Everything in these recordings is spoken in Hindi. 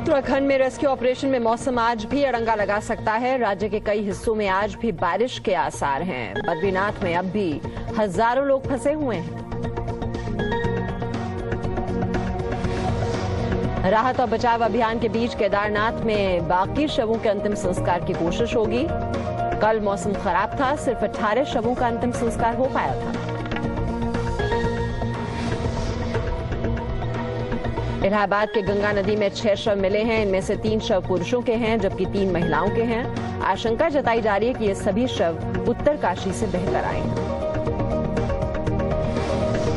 उत्तराखंड में रेस्क्यू ऑपरेशन में मौसम आज भी अड़ंगा लगा सकता है। राज्य के कई हिस्सों में आज भी बारिश के आसार हैं। बद्रीनाथ में अब भी हजारों लोग फंसे हुए हैं। राहत और बचाव अभियान के बीच केदारनाथ में बाकी शवों के अंतिम संस्कार की कोशिश होगी। कल मौसम खराब था, सिर्फ 18 शवों का अंतिम संस्कार हो पाया था। इलाहाबाद के गंगा नदी में 6 शव मिले हैं। इनमें से 3 शव पुरुषों के हैं जबकि 3 महिलाओं के हैं। आशंका जताई जा रही है कि ये सभी शव उत्तरकाशी से बहकर आए हैं।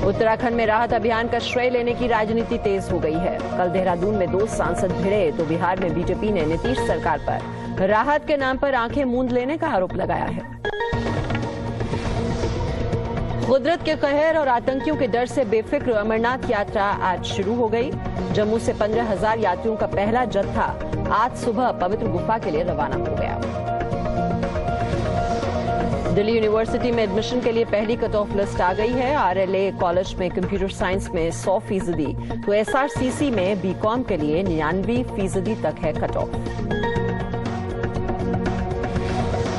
उत्तराखंड में राहत अभियान का श्रेय लेने की राजनीति तेज हो गई है। कल देहरादून में 2 सांसद भिड़े तो बिहार में बीजेपी ने नीतीश सरकार पर राहत के नाम पर आंखें मूंद लेने का आरोप लगाया है। कुदरत के कहर और आतंकियों के डर से बेफिक्र अमरनाथ यात्रा आज शुरू हो गई। जम्मू से 15,000 यात्रियों का पहला जत्था आज सुबह पवित्र गुफा के लिए रवाना हो गया। दिल्ली यूनिवर्सिटी में एडमिशन के लिए पहली कट ऑफ लिस्ट आ गई है। आरएलए कॉलेज में कंप्यूटर साइंस में 100% तो एसआरसीसी में बीकॉम के लिए 99% तक है कट ऑफ।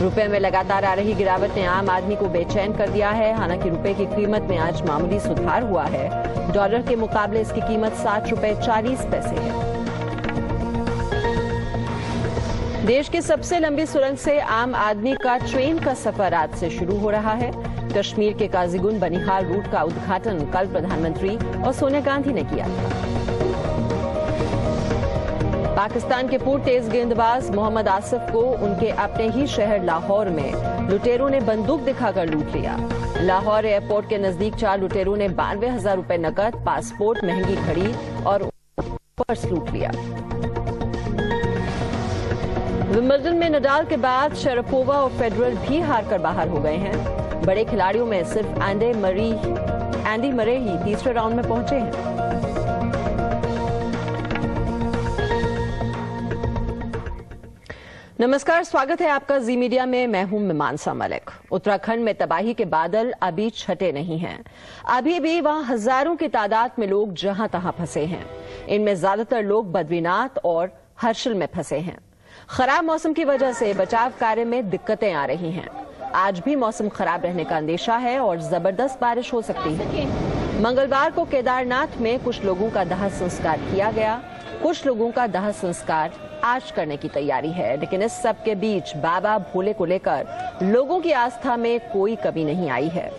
रुपए में लगातार आ रही गिरावट ने आम आदमी को बेचैन कर दिया है। हालांकि रुपए की कीमत में आज मामूली सुधार हुआ है। डॉलर के मुकाबले इसकी कीमत 60 रुपए 40 पैसे है। देश की सबसे लंबी सुरंग से आम आदमी का ट्रेन का सफर आज से शुरू हो रहा है। कश्मीर के काजीगुंड बनिहाल रूट का उद्घाटन कल प्रधानमंत्री और सोनिया गांधी ने किया था। पाकिस्तान के पूर्व तेज गेंदबाज मोहम्मद आसिफ को उनके अपने ही शहर लाहौर में लुटेरों ने बंदूक दिखाकर लूट लिया। लाहौर एयरपोर्ट के नजदीक 4 लुटेरों ने 92,000 रुपए नकद, पासपोर्ट, महंगी घड़ी और पर्स लूट लिया। विंबलडन में नडाल के बाद शरापोवा और फेडरर भी हारकर बाहर हो गए हैं। बड़े खिलाड़ियों में सिर्फ एंडी मरे ही तीसरे राउंड में पहुंचे हैं। नमस्कार, स्वागत है आपका जी मीडिया में। मैं हूं मीमांसा मलिक। उत्तराखंड में तबाही के बादल अभी छटे नहीं हैं। अभी भी वहां हजारों की तादाद में लोग जहां तहां फंसे हैं। इनमें ज्यादातर लोग बद्रीनाथ और हर्षिल में फंसे हैं। खराब मौसम की वजह से बचाव कार्य में दिक्कतें आ रही हैं। आज भी मौसम खराब रहने का अंदेशा है और जबरदस्त बारिश हो सकती है। मंगलवार को केदारनाथ में कुछ लोगों का दाह संस्कार किया गया। कुछ लोगों का दाह संस्कार आज करने की तैयारी है। लेकिन इस सब के बीच बाबा भोले को लेकर लोगों की आस्था में कोई कमी नहीं आई है।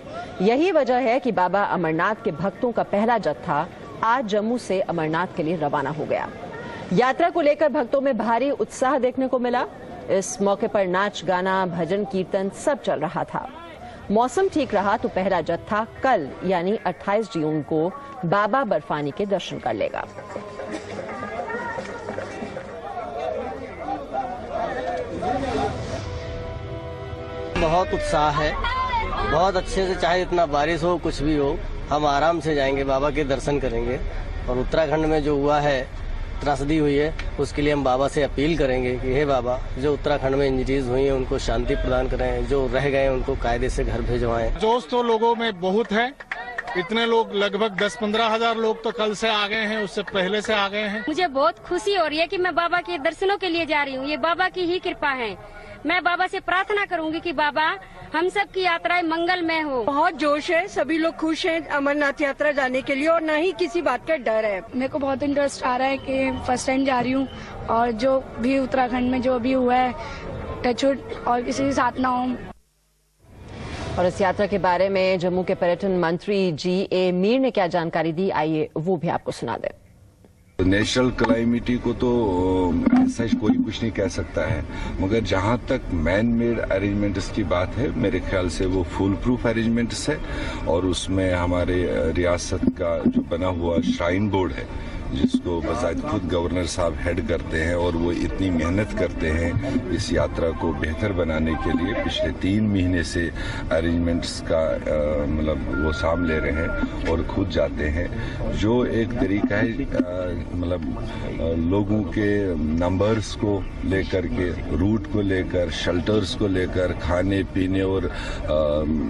यही वजह है कि बाबा अमरनाथ के भक्तों का पहला जत्था आज जम्मू से अमरनाथ के लिए रवाना हो गया। यात्रा को लेकर भक्तों में भारी उत्साह देखने को मिला। इस मौके पर नाच गाना, भजन कीर्तन सब चल रहा था। मौसम ठीक रहा तो पहला जत्था कल यानी 28 जून को बाबा बर्फानी के दर्शन कर लेगा। बहुत उत्साह है, बहुत अच्छे से, चाहे इतना बारिश हो कुछ भी हो, हम आराम से जाएंगे, बाबा के दर्शन करेंगे। और उत्तराखंड में जो हुआ है, त्रासदी हुई है, उसके लिए हम बाबा से अपील करेंगे कि हे बाबा, जो उत्तराखंड में इंजरीज हुई हैं उनको शांति प्रदान करें, जो रह गए उनको कायदे से घर भेजवाएं। जोश तो लोगों में बहुत है। इतने लोग, लगभग 10-15 हजार लोग तो कल से आ गए हैं, उससे पहले से आ गए हैं। मुझे बहुत खुशी हो रही है कि मैं बाबा के दर्शनों के लिए जा रही हूँ। ये बाबा की ही कृपा है। मैं बाबा से प्रार्थना करूंगी कि बाबा हम सब की यात्राएं मंगलमय हो। बहुत जोश है, सभी लोग खुश हैं अमरनाथ यात्रा जाने के लिए और न ही किसी बात का डर है। मेरे को बहुत इंटरेस्ट आ रहा है कि फर्स्ट टाइम जा रही हूँ और जो भी उत्तराखंड में जो भी हुआ है टचवुड और किसी के साथ ना हो। और इस यात्रा के बारे में जम्मू के पर्यटन मंत्री G.A. मीर ने क्या जानकारी दी, आइए वो भी आपको सुना दें। नेचुरल क्लाइमिटी को तो ऐसा कोई कुछ नहीं कह सकता है, मगर जहां तक मैन मेड अरेंजमेंट्स की बात है, मेरे ख्याल से वो फुल प्रूफ अरेंजमेंट्स है। और उसमें हमारे रियासत का जो बना हुआ श्राइन बोर्ड है, जिसको बजाय खुद गवर्नर साहब हेड करते हैं और वो इतनी मेहनत करते हैं इस यात्रा को बेहतर बनाने के लिए। पिछले 3 महीने से अरेंजमेंट्स का मतलब वो साम ले रहे हैं और खुद जाते हैं। जो एक तरीका है मतलब लोगों के नंबर्स को लेकर के, रूट को लेकर, शेल्टर्स को लेकर, खाने पीने और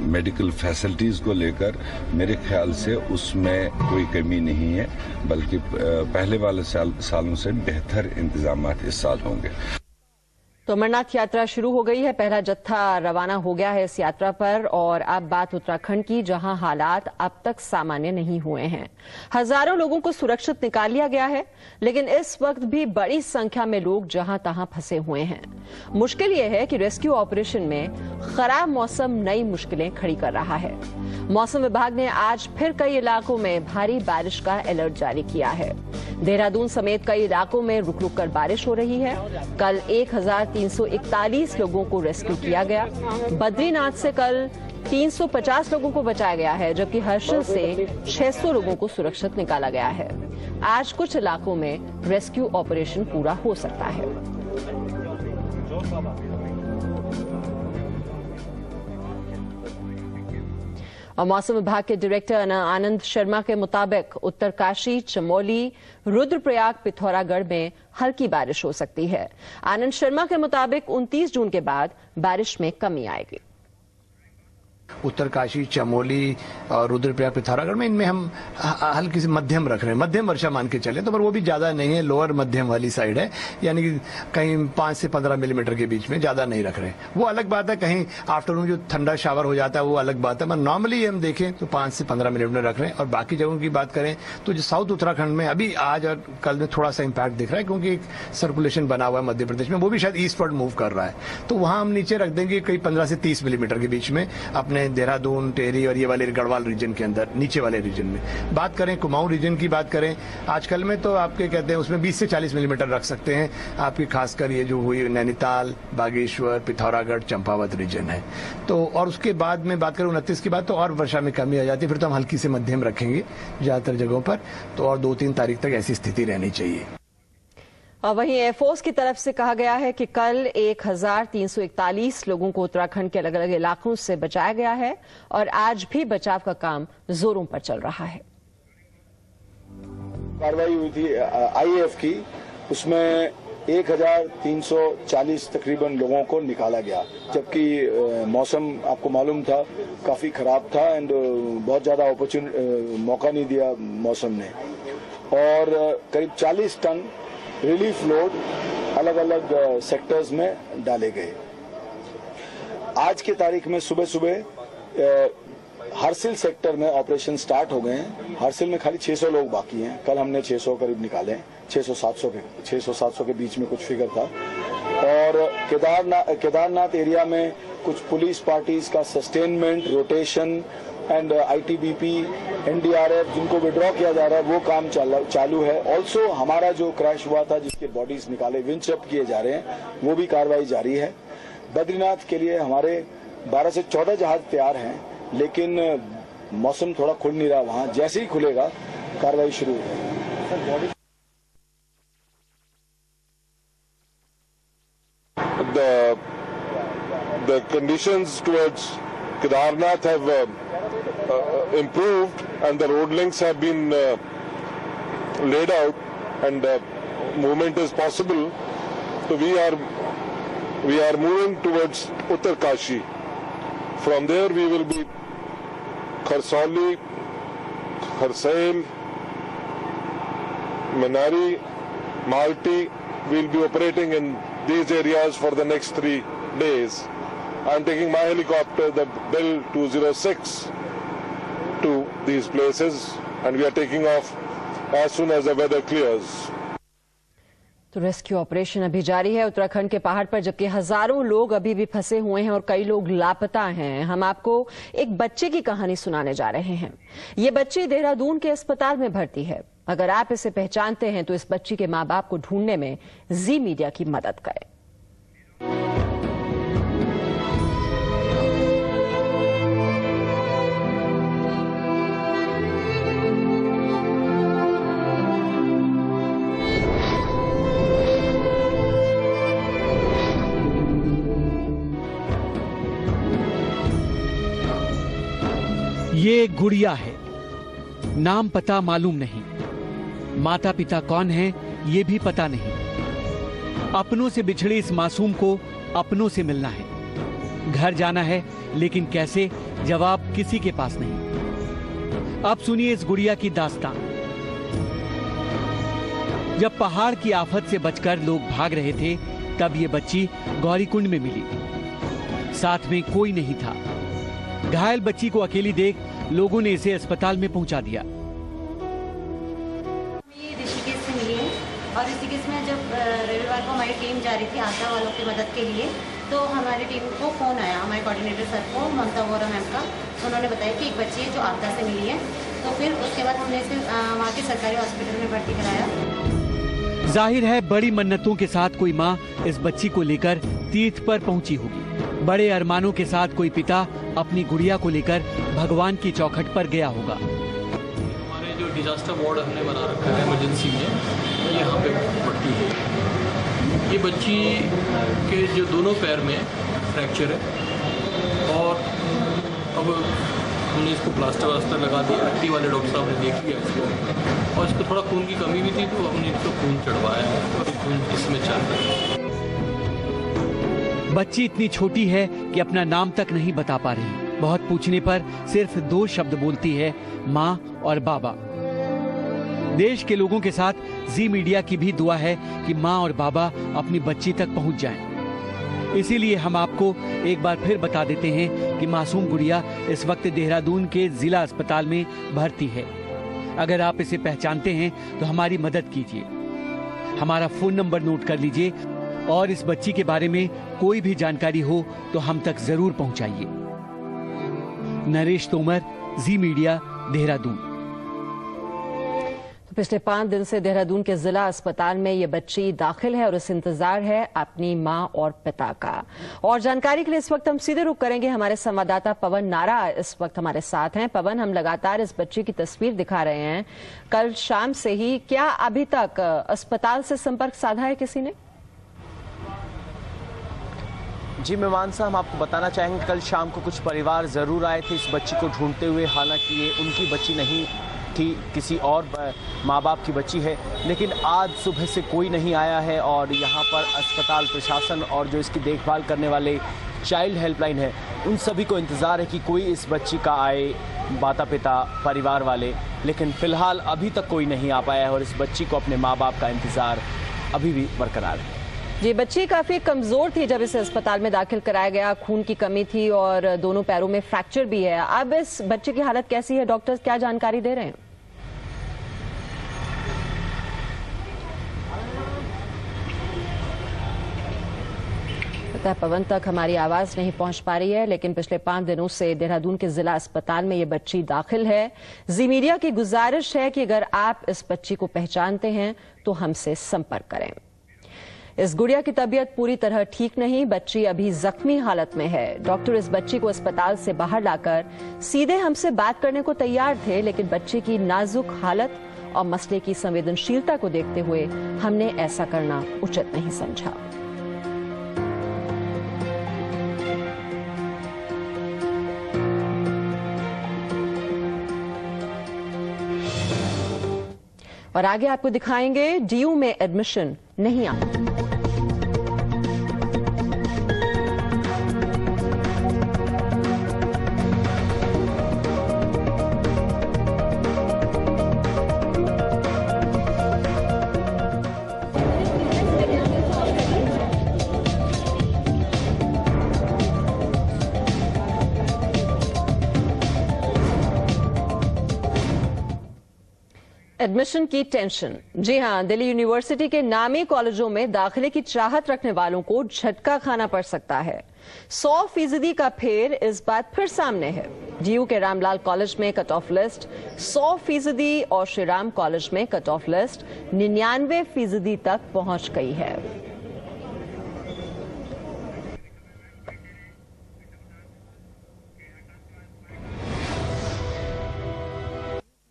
मेडिकल फैसिलिटीज को लेकर, मेरे ख्याल से उसमें कोई कमी नहीं है, बल्कि पहले वाले सालों से बेहतर इंतजाम इस साल होंगे। तो अमरनाथ यात्रा शुरू हो गई है। पहला जत्था रवाना हो गया है इस यात्रा पर। और अब बात उत्तराखंड की, जहां हालात अब तक सामान्य नहीं हुए हैं। हजारों लोगों को सुरक्षित निकाल लिया गया है, लेकिन इस वक्त भी बड़ी संख्या में लोग जहां तहां फंसे हुए हैं। मुश्किल यह है कि रेस्क्यू ऑपरेशन में खराब मौसम नई मुश्किलें खड़ी कर रहा है। मौसम विभाग ने आज फिर कई इलाकों में भारी बारिश का अलर्ट जारी किया है। देहरादून समेत कई इलाकों में रुक रुक कर बारिश हो रही है। कल 1341 लोगों को रेस्क्यू किया गया। बद्रीनाथ से कल 350 लोगों को बचाया गया है, जबकि हर्षिल से 600 लोगों को सुरक्षित निकाला गया है। आज कुछ इलाकों में रेस्क्यू ऑपरेशन पूरा हो सकता है। और मौसम विभाग के डायरेक्टर आनंद शर्मा के मुताबिक उत्तरकाशी, चमोली, रुद्रप्रयाग, पिथौरागढ़ में हल्की बारिश हो सकती है। आनंद शर्मा के मुताबिक 29 जून के बाद बारिश में कमी आएगी। उत्तरकाशी, चमोली और रुद्रप्रयाग, पिथौरागढ़ में इनमें हम हल्की सी मध्यम रख रहे हैं, मध्यम वर्षा मान के चले तो, पर वो भी ज्यादा नहीं है, लोअर मध्यम वाली साइड है, यानी कि कहीं 5 से 15 मिलीमीटर के बीच में, ज्यादा नहीं रख रहे हैं। वो अलग बात है, कहीं आफ्टरनून जो ठंडा शावर हो जाता है वो अलग बात है, पर नॉर्मली हम देखें तो 5 से 15 मिलीमीटर रख रहे हैं। और बाकी जगहों की बात करें तो जो साउथ उत्तराखंड में अभी आज और कल में थोड़ा सा इम्पैक्ट दिख रहा है, क्योंकि एक सर्कुलेशन बना हुआ है मध्य प्रदेश में, वो भी शायद ईस्टवर्ड मूव कर रहा है, तो वहां हम नीचे रख देंगे कहीं 15 से 30 मिलीमीटर के बीच में अपने देहरादून, टेहरी और ये वाले गढ़वाल रीजन के अंदर, नीचे वाले रीजन में। बात करें कुमाऊं रीजन की बात करें, आजकल में तो आपके कहते हैं उसमें 20 से 40 मिलीमीटर रख सकते हैं आपकी, खासकर ये जो हुई नैनीताल, बागेश्वर, पिथौरागढ़, चंपावत रीजन है। तो और उसके बाद में बात करें 29 की बात, तो और वर्षा में कमी आ जाती है, फिर तो हम हल्की से मध्यम रखेंगे ज्यादातर जगहों पर, तो और 2-3 तारीख तक ऐसी स्थिति रहनी चाहिए। और वहीं एयरफोर्स की तरफ से कहा गया है कि कल 1341 लोगों को उत्तराखंड के अलग अलग इलाकों से बचाया गया है और आज भी बचाव का काम जोरों पर चल रहा है। कार्रवाई हुई थी आईएएफ की, उसमें 1340 तकरीबन लोगों को निकाला गया, जबकि मौसम आपको मालूम था काफी खराब था एंड बहुत ज्यादा मौका नहीं दिया मौसम ने, और करीब 40 टन रिलीफ लोड अलग अलग सेक्टर्स में डाले गए। आज की तारीख में सुबह सुबह हरसिल सेक्टर में ऑपरेशन स्टार्ट हो गए हैं। हरसिल में खाली 600 लोग बाकी हैं, कल हमने 600 करीब निकाले, 600-700 के बीच में कुछ फिगर था। और केदारनाथ एरिया में कुछ पुलिस पार्टीज का sustainment, rotation and ITBP, NDRF जिनको विड्रॉ किया जा रहा है वो काम चालू है। ऑल्सो हमारा जो क्रैश हुआ था जिसके बॉडीज निकाले विंच अप किए जा रहे हैं, वो भी कार्रवाई जारी है। बद्रीनाथ के लिए हमारे 12 से 14 जहाज तैयार हैं, लेकिन मौसम थोड़ा खुल नहीं रहा, वहां जैसे ही खुलेगा कार्रवाई शुरू हो जाएगी। The conditions towards Kedarnath have improved and the road links have been laid out and movement is possible. So we are moving towards Uttarkashi. From there we will be Kharsauli, Kharsail, Manari, Malti. We will be operating in these areas for the next 3 days. I am taking my helicopter, the Bell 206, to these places and we are taking off as soon as the weather clears. तो रेस्क्यू ऑपरेशन अभी जारी है उत्तराखंड के पहाड़ पर, जबकि हजारों लोग अभी भी फंसे हुए हैं और कई लोग लापता हैं। हम आपको एक बच्चे की कहानी सुनाने जा रहे हैं। ये बच्ची देहरादून के अस्पताल में भर्ती है। अगर आप इसे पहचानते हैं तो इस बच्ची के मां बाप को ढूंढने में जी मीडिया की मदद करें। ये गुड़िया है, नाम पता मालूम नहीं, माता पिता कौन है ये भी पता नहीं। अपनों से बिछड़े इस मासूम को अपनों से मिलना है, घर जाना है, लेकिन कैसे, जवाब किसी के पास नहीं। अब सुनिए इस गुड़िया की दास्तान। जब पहाड़ की आफत से बचकर लोग भाग रहे थे तब ये बच्ची गौरीकुंड में मिली। साथ में कोई नहीं था। घायल बच्ची को अकेली देख लोगों ने इसे अस्पताल में पहुंचा दिया। ये ऋषिकेश से मिली है और ऋषिकेश में जब रविवार को हमारी टीम जा रही थी आशा वालों की मदद के लिए, तो हमारी टीम को फोन आया हमारे कोऑर्डिनेटर सर को, ममता वोरा मैम का। तो उन्होंने बताया कि एक बच्ची है जो आपदा से मिली है। तो फिर उसके बाद हमने इसे वहाँ के सरकारी हॉस्पिटल में भर्ती कराया। जाहिर है बड़ी मन्नतों के साथ कोई माँ इस बच्ची को लेकर तीर्थ पर पहुंची होगी। बड़े अरमानों के साथ कोई पिता अपनी गुड़िया को लेकर भगवान की चौखट पर गया होगा। हमारे जो डिजास्टर वार्ड हमने बना रखा है इमरजेंसी में, तो यहाँ पे पट्टी है। ये बच्ची के जो दोनों पैर में फ्रैक्चर है और अब हमने इसको प्लास्टर वास्टर लगा दिया। हड्डी वाले डॉक्टर साहब ने देख लिया इसको, और इसको थोड़ा खून की कमी भी थी तो हमने इसको खून चढ़वाया है और खून इसमें चल रहा है। बच्ची इतनी छोटी है कि अपना नाम तक नहीं बता पा रही। बहुत पूछने पर सिर्फ 2 शब्द बोलती है, माँ और बाबा। देश के लोगों के साथ जी मीडिया की भी दुआ है कि माँ और बाबा अपनी बच्ची तक पहुँच जाएं। इसीलिए हम आपको एक बार फिर बता देते हैं कि मासूम गुड़िया इस वक्त देहरादून के जिला अस्पताल में भर्ती है। अगर आप इसे पहचानते हैं तो हमारी मदद कीजिए। हमारा फोन नंबर नोट कर लीजिए और इस बच्ची के बारे में कोई भी जानकारी हो तो हम तक जरूर पहुंचाइए। नरेश तोमर, जी मीडिया, देहरादून। तो पिछले 5 दिन से देहरादून के जिला अस्पताल में ये बच्ची दाखिल है और इस इंतजार है अपनी मां और पिता का। और जानकारी के लिए इस वक्त हम सीधे रुख करेंगे। हमारे संवाददाता पवन नारा इस वक्त हमारे साथ हैं। पवन, हम लगातार इस बच्ची की तस्वीर दिखा रहे हैं कल शाम से ही। क्या अभी तक अस्पताल से संपर्क साधा है किसी ने? जी मीमांसा, हम आपको बताना चाहेंगे कल शाम को कुछ परिवार ज़रूर आए थे इस बच्ची को ढूंढते हुए। हालांकि ये उनकी बच्ची नहीं थी, किसी और माँ बाप की बच्ची है। लेकिन आज सुबह से कोई नहीं आया है और यहाँ पर अस्पताल प्रशासन और जो इसकी देखभाल करने वाले चाइल्ड हेल्पलाइन है, उन सभी को इंतज़ार है कि कोई इस बच्ची का आए, माता पिता, परिवार वाले। लेकिन फ़िलहाल अभी तक कोई नहीं आ पाया है और इस बच्ची को अपने माँ बाप का इंतज़ार अभी भी बरकरार है। जी, बच्ची काफी कमजोर थी जब इसे अस्पताल में दाखिल कराया गया। खून की कमी थी और दोनों पैरों में फ्रैक्चर भी है। अब इस बच्चे की हालत कैसी है? डॉक्टर्स क्या जानकारी दे रहे हैं? पता है पवन तक हमारी आवाज नहीं पहुंच पा रही है, लेकिन पिछले 5 दिनों से देहरादून के जिला अस्पताल में ये बच्ची दाखिल है। जी मीडिया की गुजारिश है कि अगर आप इस बच्ची को पहचानते हैं तो हमसे संपर्क करें। इस गुड़िया की तबीयत पूरी तरह ठीक नहीं, बच्ची अभी जख्मी हालत में है। डॉक्टर इस बच्ची को अस्पताल से बाहर लाकर सीधे हमसे बात करने को तैयार थे, लेकिन बच्ची की नाजुक हालत और मसले की संवेदनशीलता को देखते हुए हमने ऐसा करना उचित नहीं समझा। और आगे आपको दिखाएंगे डीयू में एडमिशन नहीं आता। एडमिशन की टेंशन। जी हां, दिल्ली यूनिवर्सिटी के नामी कॉलेजों में दाखिले की चाहत रखने वालों को झटका खाना पड़ सकता है। 100% का फेर इस बार फिर सामने है। डीयू के रामलाल कॉलेज में कट ऑफ लिस्ट 100% और श्रीराम कॉलेज में कट ऑफ लिस्ट 99% तक पहुंच गई है।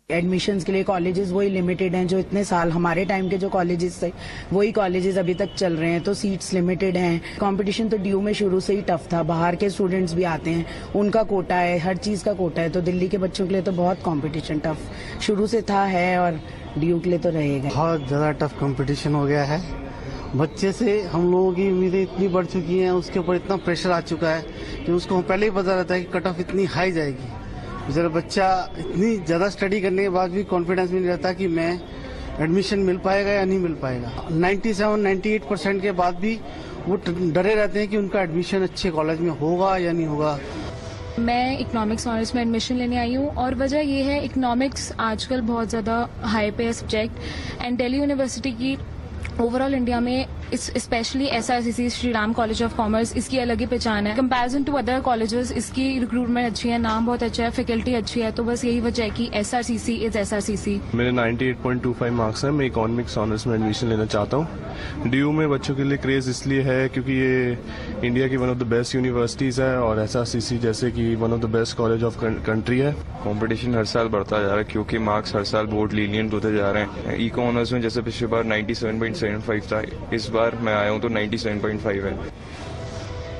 एडमिशन्स के लिए कॉलेजेस वही लिमिटेड हैं जो इतने साल हमारे टाइम के जो कॉलेजेस थे वही कॉलेजेस अभी तक चल रहे हैं, तो सीट्स लिमिटेड हैं। कंपटीशन तो डीयू में शुरू से ही टफ था, बाहर के स्टूडेंट्स भी आते हैं, उनका कोटा है, हर चीज का कोटा है, तो दिल्ली के बच्चों के लिए तो बहुत कंपटीशन टफ शुरू से था, है और डीयू के लिए तो रहेगा। बहुत ज्यादा टफ कंपटीशन हो गया है। बच्चे से हम लोगों की उम्मीदें इतनी बढ़ चुकी हैं, उसके ऊपर इतना प्रेशर आ चुका है कि उसको पहले ही पता रहता है कि कट ऑफ इतनी हाई जाएगी। बेचारा बच्चा इतनी ज़्यादा स्टडी करने के बाद भी कॉन्फिडेंस भी नहीं रहता कि मैं एडमिशन मिल पाएगा या नहीं मिल पाएगा। 97-98% के बाद भी वो डरे रहते हैं कि उनका एडमिशन अच्छे कॉलेज में होगा या नहीं होगा। मैं इकोनॉमिक्स ऑनर्स में एडमिशन लेने आई हूँ और वजह ये है, इकोनॉमिक्स आजकल बहुत ज़्यादा हाई पे सब्जेक्ट एंड दिल्ली यूनिवर्सिटी की ओवरऑल इंडिया में specially SRCC Shri Ram college of commerce इसकी अलग ही पहचान है। कंपैरिजन टू अदर कॉलेजेस इसकी रिक्रूटमेंट अच्छी है, नाम बहुत अच्छा है, फैकल्टी अच्छी है, तो बस यही वजह है कि SRCC इज SRCC। मेरे 98.25 मार्क्स हैं। मैं इकोनॉमिक्स ऑनर्स में एडमिशन लेना चाहता हूँ। DU में बच्चों के लिए क्रेज इसलिए है क्योंकि ये इंडिया की one of the best universities है और SRCC जैसे कि one of the best college of country है। कंपटीशन हर साल बढ़ता जा रहा है क्योंकि मार्क्स हर साल बहुत लीनियंट होते जा रहे हैं। इको ऑनर्स में जैसे पिछली बार 97.75 था, इस बार मैं आया हूँ तो 97.5 है।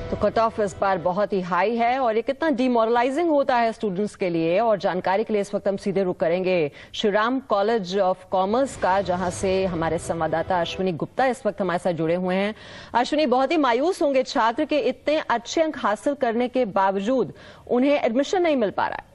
तो कट ऑफ इस बार बहुत ही हाई है और ये कितना डिमोरलाइजिंग होता है स्टूडेंट्स के लिए। और जानकारी के लिए इस वक्त हम सीधे रुक करेंगे Shri Ram college of commerce का, जहां से हमारे संवाददाता अश्विनी गुप्ता इस वक्त हमारे साथ जुड़े हुए हैं। अश्विनी, बहुत ही मायूस होंगे छात्र के इतने अच्छे अंक हासिल करने के बावजूद उन्हें एडमिशन नहीं मिल पा रहा है।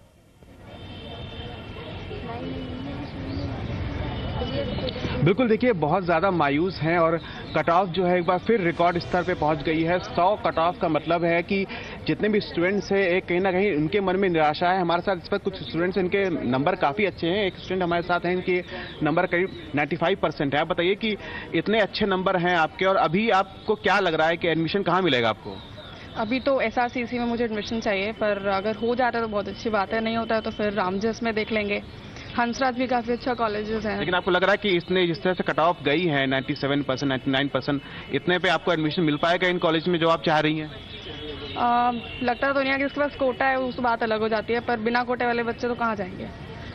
बिल्कुल, देखिए बहुत ज़्यादा मायूस हैं और कट ऑफ जो है एक बार फिर रिकॉर्ड स्तर पे पहुंच गई है। 100 कट ऑफ का मतलब है कि जितने भी स्टूडेंट्स हैं एक कहीं ना कहीं उनके मन में निराशा है। हमारे साथ इस वक्त कुछ स्टूडेंट्स, इनके नंबर काफ़ी अच्छे हैं। एक स्टूडेंट हमारे साथ हैं, इनके नंबर करीब 95% है। आप बताइए कि इतने अच्छे नंबर हैं आपके और अभी आपको क्या लग रहा है कि एडमिशन कहाँ मिलेगा आपको? अभी तो SRCC में मुझे एडमिशन चाहिए, पर अगर हो जाता है तो बहुत अच्छी बात है, नहीं होता है तो फिर रामजस में देख लेंगे। हंसराज भी काफी अच्छा कॉलेजेस है। लेकिन आपको लग रहा है कि इसने जिस तरह से कट ऑफ गई है 97%, 99%, इतने पे आपको एडमिशन मिल पाएगा इन कॉलेज में जो आप चाह रही हैं? लगता तो नहीं है कि इसके पास कोटा है, उस बात अलग हो जाती है, पर बिना कोटे वाले बच्चे तो कहाँ जाएंगे।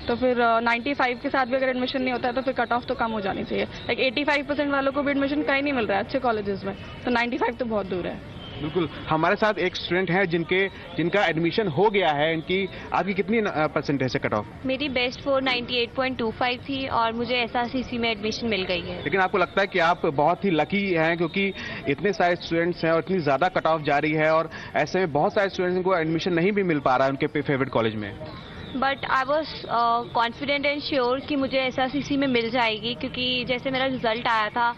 तो फिर 95 के साथ भी अगर एडमिशन नहीं होता है तो फिर कट ऑफ तो कम हो जानी चाहिए। लाइक 85% वालों को भी एडमिशन कहीं नहीं मिल रहा है अच्छे कॉलेजेस में, तो 95 तो बहुत दूर है। बिल्कुल, हमारे साथ एक स्टूडेंट है जिनका एडमिशन हो गया है। इनकी आपकी कितनी परसेंटेज है कट ऑफ? मेरी बेस्ट 498.25 थी और मुझे SRCC में एडमिशन मिल गई है। लेकिन आपको लगता है कि आप बहुत ही लकी हैं क्योंकि इतने सारे स्टूडेंट्स हैं और इतनी ज्यादा कट ऑफ जारी है और ऐसे में बहुत सारे स्टूडेंट्स को एडमिशन नहीं भी मिल पा रहा है उनके फेवरेट कॉलेज में। But I was confident and sure कि मुझे SRCC में मिल जाएगी, क्योंकि जैसे मेरा रिजल्ट आया था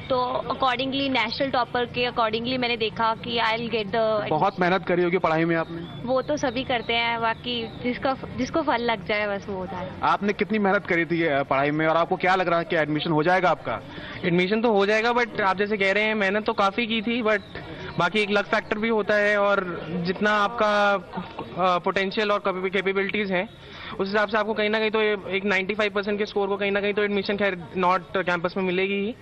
तो अकॉर्डिंगली नेशनल टॉपर के अकॉर्डिंगली मैंने देखा कि आई विल गेट द। बहुत मेहनत करी होगी पढ़ाई में आपने? वो तो सभी करते हैं, बाकी जिसको फल लग जाए बस वो होता है। आपने कितनी मेहनत करी थी पढ़ाई में और आपको क्या लग रहा है कि एडमिशन हो जाएगा आपका? एडमिशन तो हो जाएगा, बट आप जैसे कह रहे हैं मेहनत तो काफी की थी, बट बाकी एक लक फैक्टर भी होता है और जितना आपका पोटेंशियल और कैपेबिलिटीज हैं उस हिसाब से आपको कहीं ना कहीं तो एक 95% के स्कोर को कहीं ना कहीं तो एडमिशन खैर नॉट कैंपस में मिलेगी ही।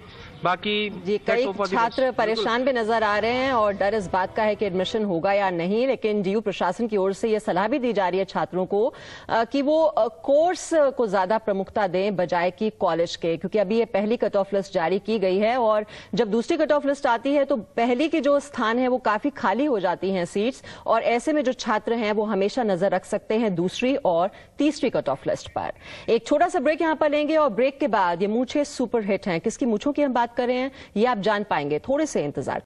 बाकी जी कई छात्र परेशान भी नजर आ रहे हैं और डर इस बात का है कि एडमिशन होगा या नहीं, लेकिन DU प्रशासन की ओर से यह सलाह भी दी जा रही है छात्रों को कि वो कोर्स को ज्यादा प्रमुखता दें बजाय कि कॉलेज के, क्योंकि अभी ये पहली कट ऑफ लिस्ट जारी की गई है और जब दूसरी कट ऑफ लिस्ट आती है तो पहली की जो स्थान है वो काफी खाली हो जाती हैं सीट्स, और ऐसे में जो छात्र हैं वो हमेशा नजर रख सकते हैं दूसरी और तीसरी कट ऑफ लिस्ट पर। एक छोटा सा ब्रेक यहां पर लेंगे और ब्रेक के बाद ये मूंछें सुपर हिट हैं, किसकी मूंछों की हम बात कर रहे हैं ये आप जान पाएंगे, थोड़े से इंतजार।